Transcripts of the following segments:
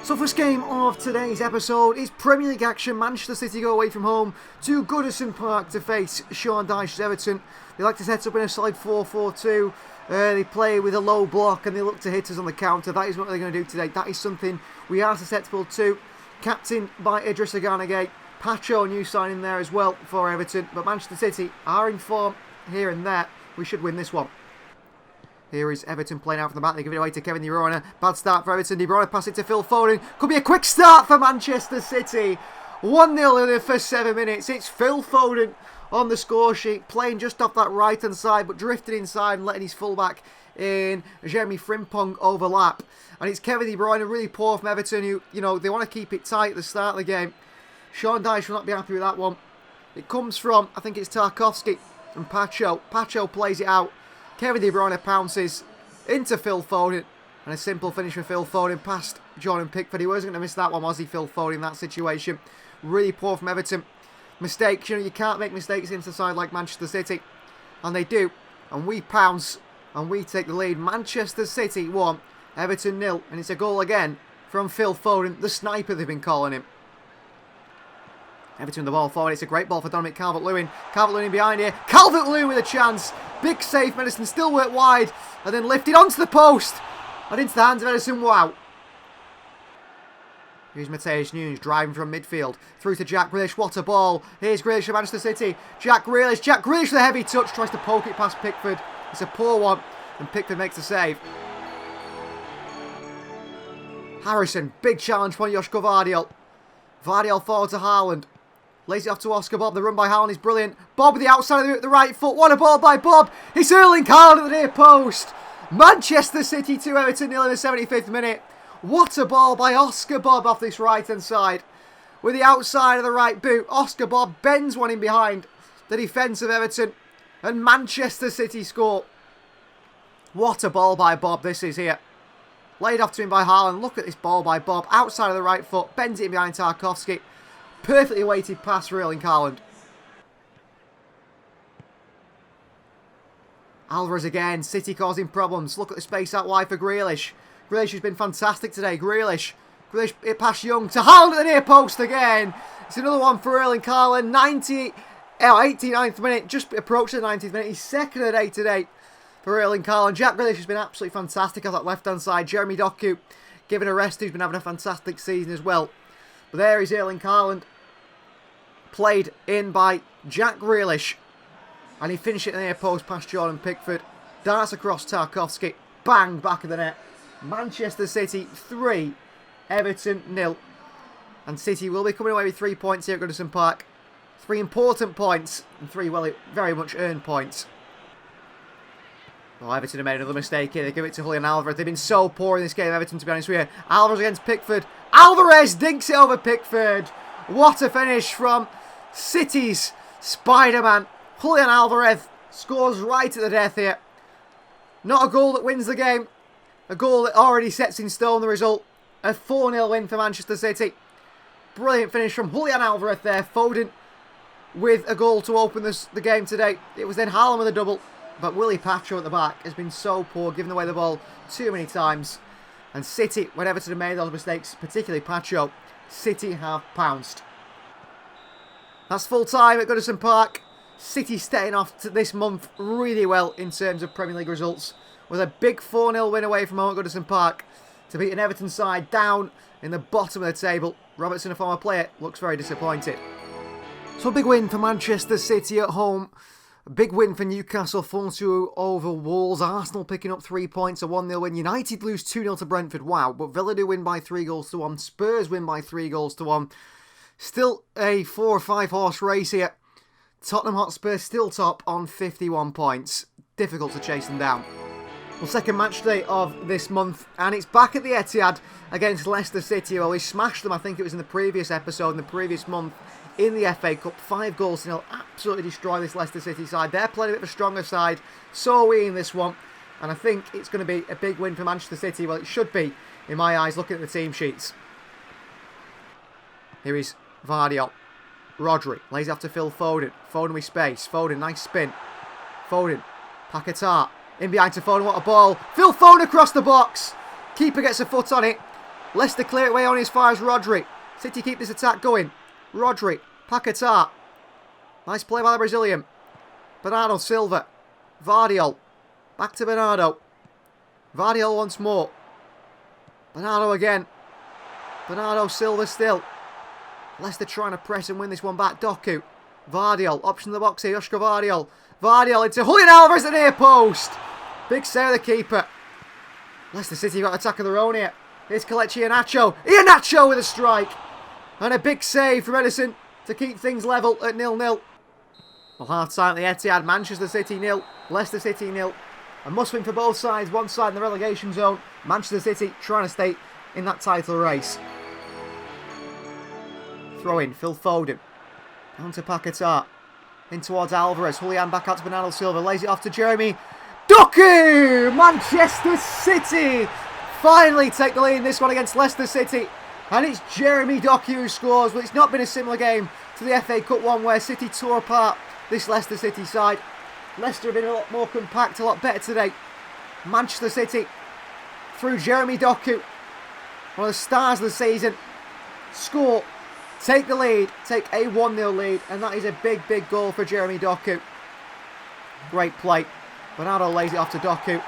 So first game of today's episode is Premier League action. Manchester City go away from home to Goodison Park to face Sean Dyche's Everton. They like to set up in a solid 4-4-2. They play with a low block and they look to hit us on the counter. That is what they're going to do today. That is something we are susceptible to. Captained by Idrissa Gana Gueye. Pacho, new signing there as well for Everton. But Manchester City are in form here and there. We should win this one. Here is Everton playing out from the back. They give it away to Kevin De Bruyne. Bad start for Everton. De Bruyne pass it to Phil Foden. Could be a quick start for Manchester City. 1-0 in the first 7 minutes. It's Phil Foden on the score sheet. Playing just off that right hand side, but drifting inside and letting his fullback in Jeremy Frimpong overlap. And it's Kevin De Bruyne, really poor from Everton, who, you know, they want to keep it tight at the start of the game. Sean Dyche will not be happy with that one. It comes from, I think it's Tarkowski and Pacho. Pacho plays it out. Kevin De Bruyne pounces into Phil Foden. And a simple finish for Phil Foden past Jordan Pickford. He wasn't going to miss that one, was he, Phil Foden, in that situation. Really poor from Everton. Mistakes, you know, you can't make mistakes against a side like Manchester City. And they do. And we pounce. And we take the lead. Manchester City 1, Everton 0. And it's a goal again from Phil Foden, the sniper they've been calling him. Everton the ball forward. It's a great ball for Dominic Calvert-Lewin. Calvert-Lewin behind here. Calvert-Lewin with a chance. Big save. Madison still worked wide. And then lifted onto the post. And into the hands of Edison. Wow. Here's Matheus Nunes driving from midfield. Through to Jack Grealish. What a ball. Here's Grealish for Manchester City. Jack Grealish. Jack Grealish with a heavy touch. Tries to poke it past Pickford. It's a poor one. And Pickford makes the save. Harrison. Big challenge for Josh GVARDIOL. GVARDIOL forward to Haaland. Lays it off to Oscar Bob. The run by Haaland is brilliant. Bob with the outside of the right foot. What a ball by Bob. It's Erling Haaland at the near post. Manchester City 2, Everton 0 in the 75th minute. What a ball by Oscar Bob off this right-hand side. With the outside of the right boot. Oscar Bob bends one in behind the defence of Everton. And Manchester City score. What a ball by Bob this is here. Laid off to him by Haaland. Look at this ball by Bob. Outside of the right foot. Bends it in behind Tarkowski. Perfectly weighted pass for Erling Haaland. Alvarez again. City causing problems. Look at the space out wide for Grealish. Grealish has been fantastic today. Grealish it past Young to Haaland at the near post again. It's another one for Erling Haaland. 89th minute. Just approached the 90th minute. He's second of the day today for Erling Haaland. Jack Grealish has been absolutely fantastic on that left-hand side. Jeremy Doku given a rest, who's been having a fantastic season as well. But there is Erling Haaland. Played in by Jack Grealish. And he finished it in the near post past Jordan Pickford. Darts across Tarkowski. Bang, back of the net. Manchester City 3, Everton 0. And City will be coming away with 3 points here at Goodison Park. 3 important points. And 3, well, very much earned points. Oh, Everton have made another mistake here. They give it to Julian Alvarez. They've been so poor in this game, Everton, to be honest with you. Alvarez against Pickford. Alvarez dinks it over Pickford. What a finish from City's Spider-Man. Julian Alvarez scores right at the death here. Not a goal that wins the game. A goal that already sets in stone the result. A 4-0 win for Manchester City. Brilliant finish from Julian Alvarez there. Foden with a goal to open the game today. It was then Haaland with a double. But Willie Pacho at the back has been so poor, giving away the ball too many times. And City, when Everton have made those mistakes, particularly Pacho, City have pounced. That's full time at Goodison Park. City starting off this month really well in terms of Premier League results. With a big 4-0 win away from home at Goodison Park to beat an Everton side down in the bottom of the table. Robertson, a former player, looks very disappointed. So a big win for Manchester City at home. A big win for Newcastle, 4-2 over Wolves. Arsenal picking up 3 points, a 1-0 win. United lose 2-0 to Brentford. Wow. But Villa do win by 3-1. Spurs win by 3-1. Still a 4 or 5 horse race here. Tottenham Hotspur still top on 51 points. Difficult to chase them down. Well, second match day of this month. And it's back at the Etihad against Leicester City. Well, we smashed them, I think it was in the previous episode, in the previous month. In the FA Cup, 5-0. Absolutely destroy this Leicester City side. They're playing a bit of a stronger side. So are we in this one. And I think it's going to be a big win for Manchester City. Well, it should be, in my eyes, looking at the team sheets. Here is GVARDIOL. Rodri lays after Phil Foden. Foden with space. Foden, nice spin. Foden. Paquetá. In behind to Foden. What a ball. Phil Foden across the box. Keeper gets a foot on it. Leicester clear it away on as far as Rodri. City keep this attack going. Rodri, Paquetá. Nice play by the Brazilian. Bernardo Silva. GVARDIOL. Back to Bernardo. GVARDIOL once more. Bernardo again. Bernardo Silva still. Leicester trying to press and win this one back. Doku. GVARDIOL. Option in the box here. Joshua GVARDIOL. GVARDIOL into Julian Alvarez at the near post. Big save of the keeper. Leicester City got an attack of their own here. Here's Kelechi Iheanacho. Iheanacho with a strike. And a big save from Edison to keep things level at 0-0. Well, half-time at the Etihad. Manchester City 0. Leicester City 0. A must-win for both sides. One side in the relegation zone. Manchester City trying to stay in that title race. Throw in. Phil Foden. Down to Paquetá. In towards Alvarez. Julian back out to Bernardo Silva. Lays it off to Jeremy Doku! Manchester City finally take the lead in this one against Leicester City. And it's Jeremy Doku who scores. But it's not been a similar game to the FA Cup one where City tore apart this Leicester City side. Leicester have been a lot more compact, a lot better today. Manchester City, through Jeremy Doku, one of the stars of the season, score, take the lead, take a 1-0 lead. And that is a big, big goal for Jeremy Doku. Great play. Bernardo lays it off to Doku.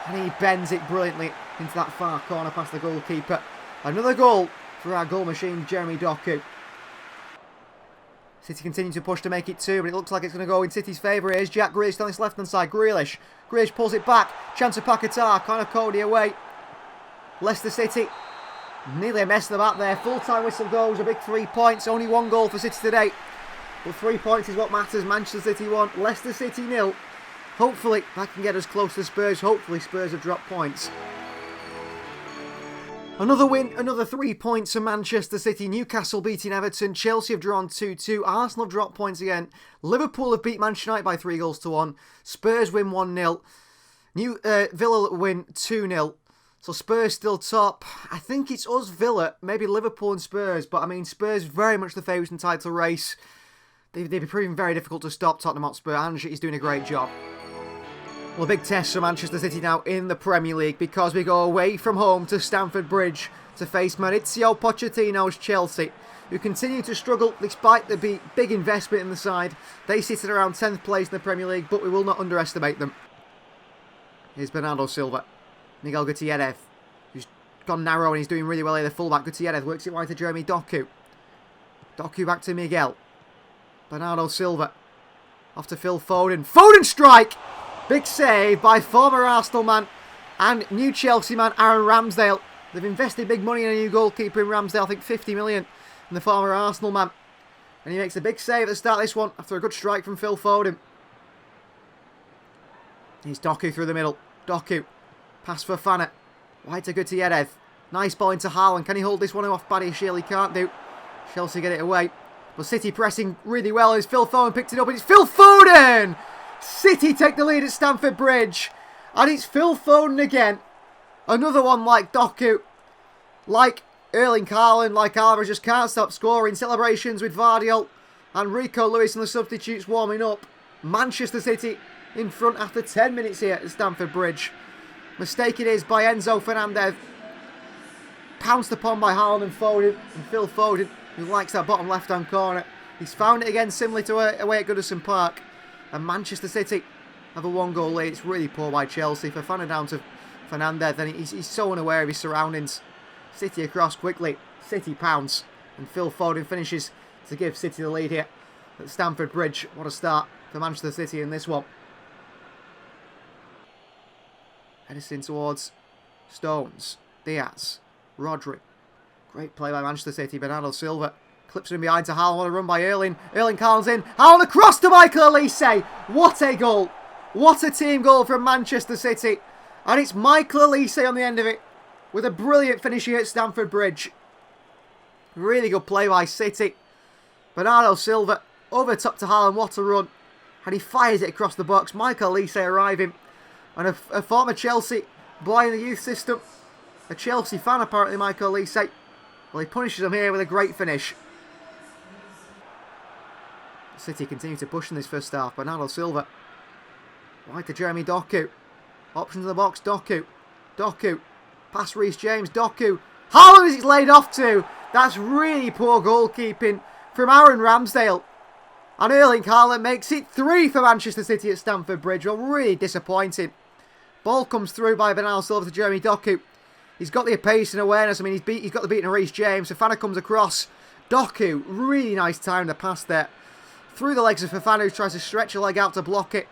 And he bends it brilliantly into that far corner past the goalkeeper. Another goal for our goal machine, Jeremy Doku. City continue to push to make it 2, but it looks like it's going to go in City's favour. Here's Jack Grealish on this left-hand side. Grealish pulls it back. Chance of Paquetá. Connor Cody away. Leicester City nearly messed them up there. Full-time whistle goes. A big 3 points. Only 1 goal for City today. But 3 points is what matters. Manchester City 1. Leicester City 0. Hopefully that can get us close to Spurs. Hopefully Spurs have dropped points. Another win, another 3 points for Manchester City. Newcastle beating Everton. Chelsea have drawn 2-2. Arsenal have dropped points again. Liverpool have beat Manchester United by 3-1. Spurs win 1-0. Villa win 2-0. So Spurs still top. I think it's us, Villa, maybe Liverpool and Spurs. But I mean, Spurs very much the favourites in the title race. They've been proving very difficult to stop Tottenham Hotspur. Ange is doing a great job. Well, a big test for Manchester City now in the Premier League because we go away from home to Stamford Bridge to face Mauricio Pochettino's Chelsea, who continue to struggle despite the big investment in the side. They sit at around 10th place in the Premier League, but we will not underestimate them. Here's Bernardo Silva. Miguel Gutierrez, who's gone narrow and he's doing really well here. The fullback Gutierrez works it wide to Jeremy Doku. Doku back to Miguel. Bernardo Silva. Off to Phil Foden. Foden strike! Big save by former Arsenal man and new Chelsea man Aaron Ramsdale. They've invested big money in a new goalkeeper in Ramsdale, I think 50 million, and the former Arsenal man. And he makes a big save at the start of this one after a good strike from Phil Foden. Here's Doku through the middle. Doku. Pass for Fana. Wide to Gutierrez. Nice ball into Haaland. Can he hold this one off? Badiashile he can't do. Chelsea get it away. But City pressing really well as Phil Foden picked it up. And it's Phil Foden! City take the lead at Stamford Bridge. And it's Phil Foden again. Another one like Doku. Like Erling Haaland, like Alvarez, just can't stop scoring. Celebrations with GVARDIOL and Rico Lewis and the substitutes warming up. Manchester City in front after 10 minutes here at Stamford Bridge. Mistake it is by Enzo Fernandez. Pounced upon by Haaland and Foden. And Phil Foden, who likes that bottom left-hand corner. He's found it again, similar to away at Goodison Park. And Manchester City have a 1-goal lead. It's really poor by Chelsea. For Fana down to Fernandez, and he's so unaware of his surroundings. City across quickly. City pounce. And Phil Foden finishes to give City the lead here at Stamford Bridge. What a start for Manchester City in this one. Edison towards Stones. Diaz. Rodri. Great play by Manchester City. Bernardo Silva clips him behind to Haaland. What a run by Erling. Erling Haaland's in. Haaland across to Michael Olise. What a goal. What a team goal from Manchester City. And it's Michael Olise on the end of it with a brilliant finish here at Stamford Bridge. Really good play by City. Bernardo Silva over top to Haaland. What a run. And he fires it across the box. Michael Olise arriving. And a former Chelsea boy in the youth system. A Chelsea fan apparently, Michael Olise. Well, he punishes him here with a great finish. City continue to push in this first half. Bernardo Silva. Wide to Jeremy Doku. Options in the box. Doku. Doku. Pass Reece James. Doku. Haaland is it's laid off to. That's really poor goalkeeping from Aaron Ramsdale. And Erling Haaland makes it 3 for Manchester City at Stamford Bridge. Well, really disappointing. Ball comes through by Bernardo Silva to Jeremy Doku. He's got the pace and awareness. I mean, he's got the beating of Reece James. Fofana comes across. Doku, really nice time to pass there. Through the legs of Fofana, who tries to stretch a leg out to block it.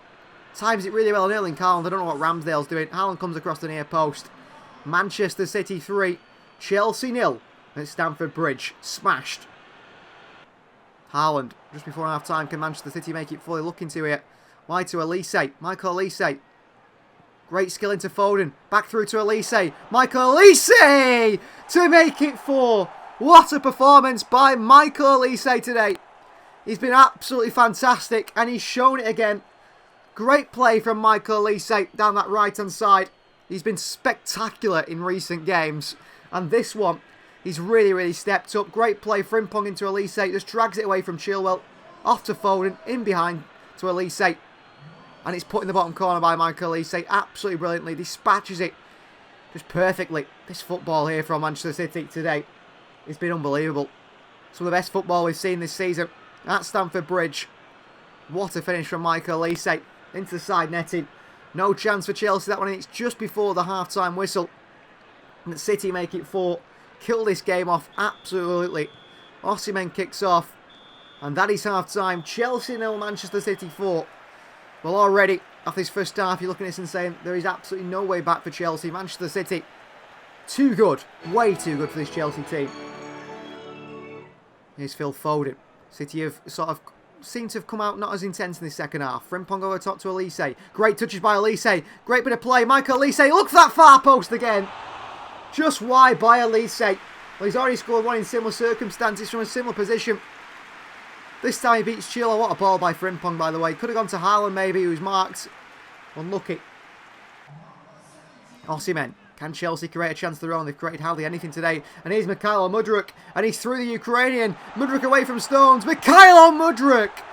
Times it really well on Erling Haaland. I don't know what Ramsdale's doing. Haaland comes across the near post. Manchester City 3, Chelsea 0 at Stamford Bridge. Smashed. Haaland, just before half time, can Manchester City make it fully looking to it? Wide to Elise. Michael Elise. Great skill into Foden. Back through to Elise. Michael Elise to make it 4. What a performance by Michael Elise today. He's been absolutely fantastic and he's shown it again. Great play from Michael Elise down that right-hand side. He's been spectacular in recent games. And this one, he's really stepped up. Great play. Frimpong into Elise. Just drags it away from Chilwell. Off to Foden. In behind to Elise. And it's put in the bottom corner by Michael Elise. Absolutely brilliantly. Dispatches it just perfectly. This football here from Manchester City today, it's been unbelievable. Some of the best football we've seen this season at Stamford Bridge. What a finish from Michael Elise. Into the side netting. No chance for Chelsea that one. And it's just before the half-time whistle. And City make it 4. Kill this game off absolutely. Osimhen kicks off. And that is half-time. Chelsea 0, Manchester City 4. Well, already, after this first half, you're looking at this and saying there is absolutely no way back for Chelsea. Manchester City, too good. Way too good for this Chelsea team. Here's Phil Foden. City have sort of seemed to have come out not as intense in the second half. Frimpong over top to Elise. Great touches by Elise. Great bit of play. Michael Elise. Look for that far post again. Just wide by Elise. Well, he's already scored one in similar circumstances from a similar position. This time he beats Chilwell. What a ball by Frimpong, by the way. Could have gone to Haaland, maybe, who's marked. Unlucky. Osimhen. Can Chelsea create a chance of their own? They've created hardly anything today. And here's Mikhailo Mudryk. And he's through the Ukrainian. Mudryk away from Stones. Mikhailo Mudryk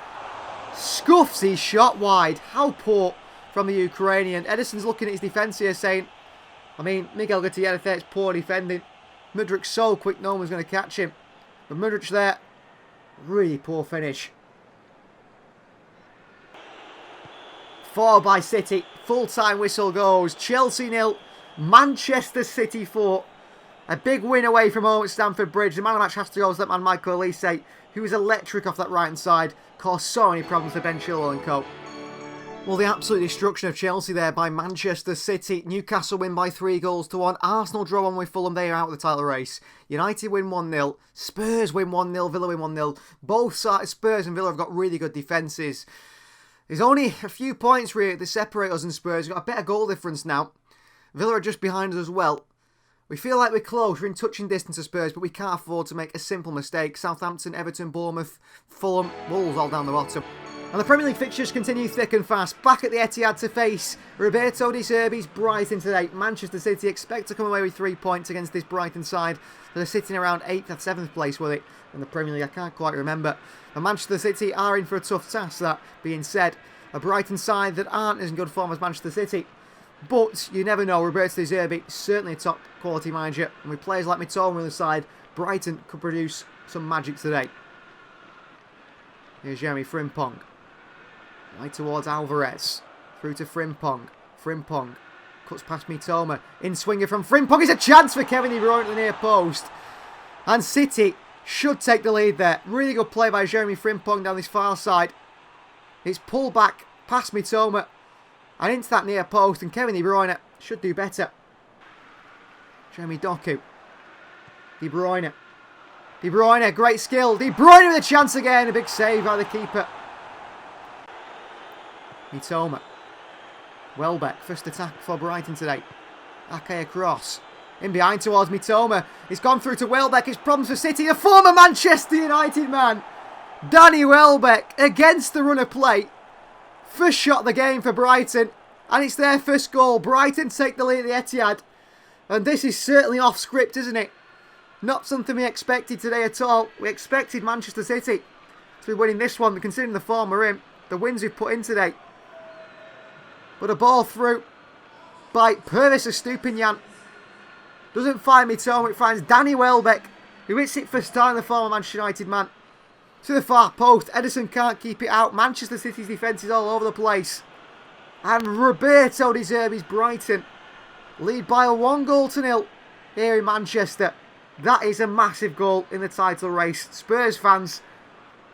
scuffs his shot wide. How poor from the Ukrainian. Edison's looking at his defence here saying, I mean, Miguel Gutierrez, it's poor defending. Mudryk's so quick, no one's going to catch him. But Mudryk's there. Really poor finish. 4 by City. Full-time whistle goes. Chelsea 0. Manchester City 4. A big win away from home at Stamford Bridge. The man of the match has to go to that man Michael Elise, who was electric off that right-hand side. Caused so many problems for Ben Chilwell and co. Well, the absolute destruction of Chelsea there by Manchester City. Newcastle win by 3-1. Arsenal draw 1 with Fulham. They are out of the title race. United win 1-0. Spurs win 1-0. Villa win 1-0. Both sides, Spurs and Villa, have got really good defences. There's only a few points really that separate us and Spurs. We've got a better goal difference now. Villa are just behind us as well. We feel like we're close. We're in touching distance of Spurs, but we can't afford to make a simple mistake. Southampton, Everton, Bournemouth, Fulham, Wolves all down the bottom. And the Premier League fixtures continue thick and fast. Back at the Etihad to face Roberto De Zerbi's Brighton today. Manchester City expect to come away with 3 points against this Brighton side. They're sitting around 8th or 7th place with it in the Premier League. I can't quite remember. And Manchester City are in for a tough task. That being said, a Brighton side that aren't as in good form as Manchester City. But you never know. Roberto De Zerbi, certainly a top quality manager. And with players like Mitoma on the side, Brighton could produce some magic today. Here's Jeremy Frimpong. Right towards Alvarez. Through to Frimpong. Frimpong cuts past Mitoma. In swinger from Frimpong. It's a chance for Kevin De Bruyne at the near post. And City should take the lead there. Really good play by Jeremy Frimpong down this far side. It's pulled back past Mitoma. And into that near post. And Kevin De Bruyne should do better. Jeremy Doku. De Bruyne. De Bruyne, great skill. De Bruyne with a chance again. A big save by the keeper. Mitoma. Welbeck, first attack for Brighton today. Ake across. In behind towards Mitoma. It's gone through to Welbeck. It's problems for City. A former Manchester United man. Danny Welbeck against the run of play. First shot of the game for Brighton. And it's their first goal. Brighton take the lead at the Etihad. And this is certainly off script, isn't it? Not something we expected today at all. We expected Manchester City to be winning this one, considering the form we're in. The wins we've put in today. But a ball through by Pervis Estupiñán. Doesn't find Mitoma, it finds Danny Welbeck, who hits it first time, the former Manchester United man. To the far post, Ederson can't keep it out. Manchester City's defence is all over the place. And Roberto De Zerbi's Brighton lead by a 1-0 here in Manchester. That is a massive goal in the title race. Spurs fans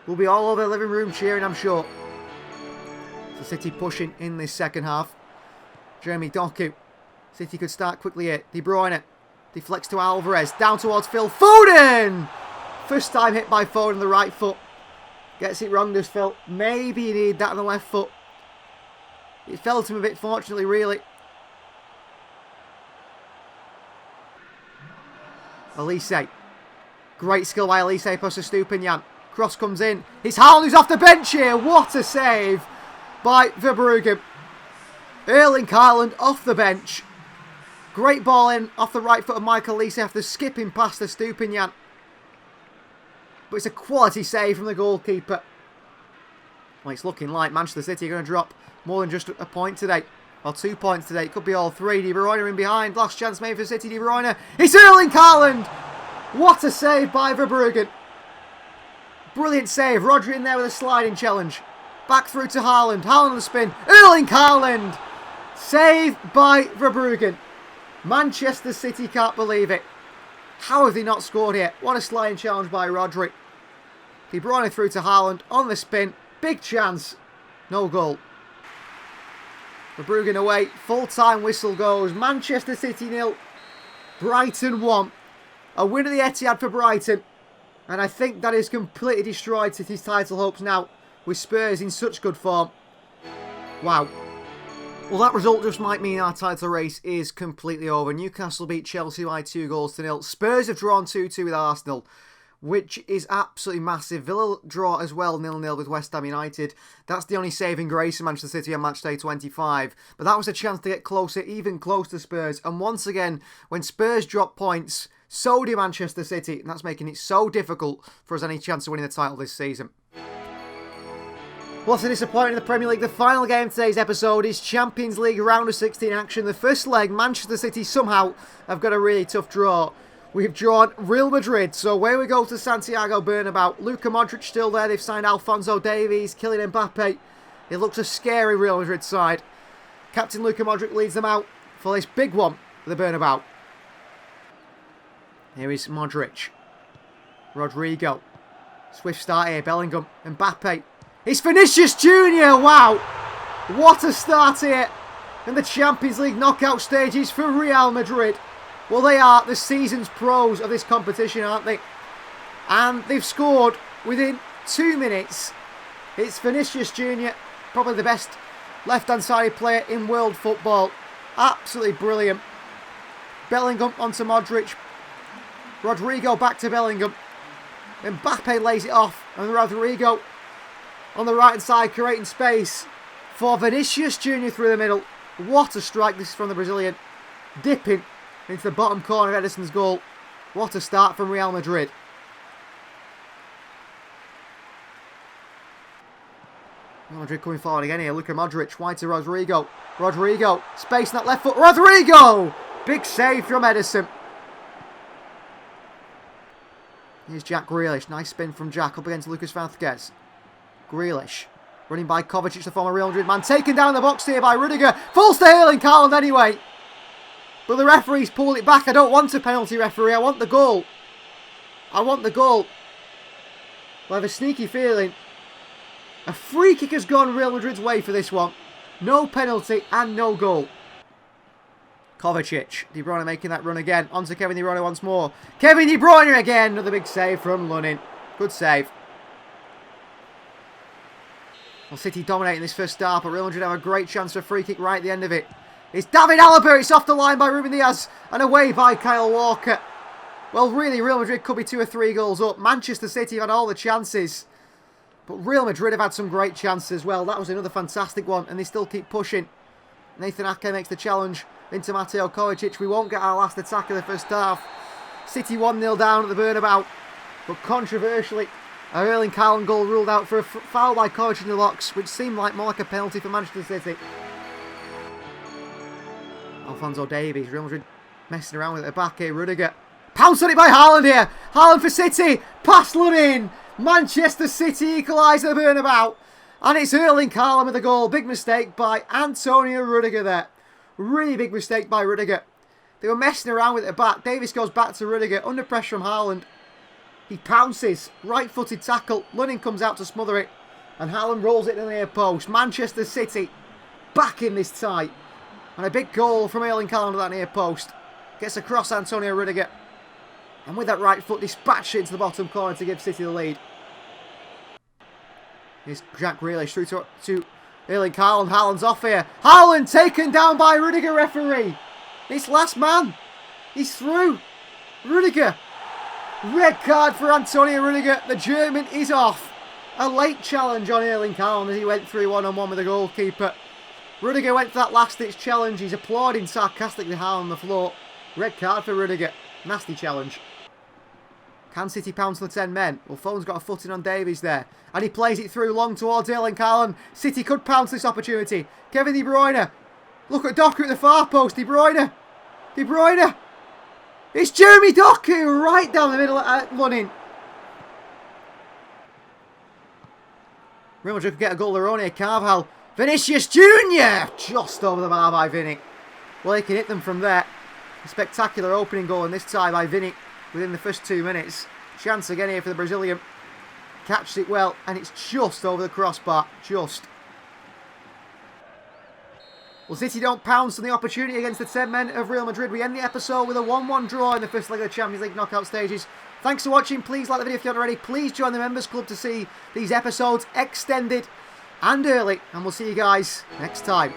will be all over the living room cheering, I'm sure. So City pushing in this second half. Jeremy Doku. City could start quickly here. De Bruyne deflects to Alvarez. Down towards Phil Foden. First time hit by Foden on the right foot. Gets it wrong, does Phil. Maybe he needed that on the left foot. It fell to him a bit, fortunately, really. Elise. Great skill by Elise. Post to Stupinian. Cross comes in. It's Haaland who's off the bench here. What a save by Verbruggen. Erling Haaland off the bench. Great ball in off the right foot of Michael Elise after skipping past the Stupinian. But it's a quality save from the goalkeeper. Well, it's looking like Manchester City are going to drop more than just a point today. Or 2 points today. It could be all three. De Bruyne in behind. Last chance made for City. De Bruyne. It's Erling Haaland. What a save by Verbruggen. Brilliant save. Rodri in there with a sliding challenge. Back through to Haaland. Haaland on the spin. Erling Haaland. Save by Verbruggen. Manchester City can't believe it. How have they not scored here? What a sliding challenge by Rodri. De Bruyne through to Haaland on the spin. Big chance. No goal. Verbruggen away. Full-time whistle goes. Manchester City 0. Brighton 1. A win at the Etihad for Brighton. And I think that has completely destroyed City's title hopes now. With Spurs in such good form. Wow. Well, that result just might mean our title race is completely over. Newcastle beat Chelsea by 2-0. Spurs have drawn 2-2 with Arsenal, which is absolutely massive. Villa draw as well, 0-0 with West Ham United. That's the only saving grace in Manchester City on match day 25. But that was a chance to get closer, even close to Spurs. And once again, when Spurs drop points, so do Manchester City. And that's making it so difficult for us any chance of winning the title this season. What's a disappointment in the Premier League? The final game of today's episode is Champions League round of 16 action. The first leg, Manchester City somehow have got a really tough draw. We've drawn Real Madrid, so away we go to Santiago Bernabeu. Luka Modric still there. They've signed Alphonso Davies, Kylian Mbappe. It looks a scary Real Madrid side. Captain Luka Modric leads them out for this big one for the Bernabeu. Here is Modric. Rodrigo. Swift start here. Bellingham. Mbappe. It's Vinicius Junior. Wow. What a start here in the Champions League knockout stages for Real Madrid. Well, they are the season's pros of this competition, aren't they? And they've scored within 2 minutes. It's Vinicius Junior, probably the best left-hand sided player in world football. Absolutely brilliant. Bellingham onto Modric. Rodrigo back to Bellingham. Mbappe lays it off. And Rodrigo on the right-hand side creating space for Vinicius Junior through the middle. What a strike this is from the Brazilian. Dipping into the bottom corner of Ederson's goal. What a start from Real Madrid. Madrid coming forward again here. Luka Modric, wide to Rodrigo. Rodrigo, space in that left foot. Rodrigo! Big save from Ederson. Here's Jack Grealish. Nice spin from Jack up against Lucas Vázquez. Grealish. Running by Kovacic, the former Real Madrid man. Taken down in the box here by Rudiger. Falls to Erling Haaland anyway. But the referee's pulled it back. I don't want a penalty, referee. I want the goal. I want the goal. I have a sneaky feeling a free kick has gone Real Madrid's way for this one. No penalty and no goal. Kovacic. De Bruyne making that run again. On to Kevin De Bruyne once more. Kevin De Bruyne again. Another big save from Lunin. Good save. Well, City dominating this first half, but Real Madrid have a great chance for a free kick right at the end of it. It's David Alaba. It's off the line by Ruben Diaz and away by Kyle Walker. Well, really, Real Madrid could be 2 or 3 goals up. Manchester City have had all the chances. But Real Madrid have had some great chances as well. That was another fantastic one, and they still keep pushing. Nathan Ake makes the challenge into Mateo Kovacic. We won't get our last attack of the first half. City 1-0 down at the Bernabeu. But controversially, a Erling Haaland goal ruled out for a foul by Kovacic in the box, which seemed like more like a penalty for Manchester City. Alphonso Davies, Real Madrid Messing around with it at the back here, Rudiger. Pounced on it by Haaland here. Haaland for City. Pass in. Manchester City equalise the Bernabeu. And it's Erling Haaland with the goal. Big mistake by Antonio Rudiger there. Really big mistake by Rudiger. They were messing around with it at the back. Davies goes back to Rudiger. Under pressure from Haaland. He pounces. Right-footed tackle. Lunning comes out to smother it. And Haaland rolls it in the near post. Manchester City back in this tie. And a big goal from Erling Haaland at that near post. Gets across Antonio Rudiger. And with that right foot, dispatch it into the bottom corner to give City the lead. Here's Jack Grealish through to Erling Haaland. Haaland's off here. Haaland taken down by Rudiger, referee. It's last man. He's through. Rudiger. Red card for Antonio Rudiger. The German is off. A late challenge on Erling Haaland as he went through one-on-one with the goalkeeper. Rudiger went for that last-ditch challenge. He's applauding sarcastically Haaland on the floor. Red card for Rudiger. Nasty challenge. Can City pounce on the 10 men? Well, Foden's got a footing on Davies there. And he plays it through long towards Erling Haaland. City could pounce this opportunity. Kevin De Bruyne. Look at Doku at the far post. De Bruyne. De Bruyne. It's Jeremy Doku right down the middle at Lunning. Real Madrid could get a goal of their own here. Carvajal. Vinicius Jr. Just over the bar by Vinny. Well, he can hit them from there. A spectacular opening goal in this tie by Vinny within the first 2 minutes. Chance again here for the Brazilian. Catches it well, and it's just over the crossbar. Just. Well, City don't pounce on the opportunity against the 10 men of Real Madrid. We end the episode with a 1-1 draw in the first leg of the Champions League knockout stages. Thanks for watching. Please like the video if you haven't already. Please join the Members Club to see these episodes extended and early. And we'll see you guys next time.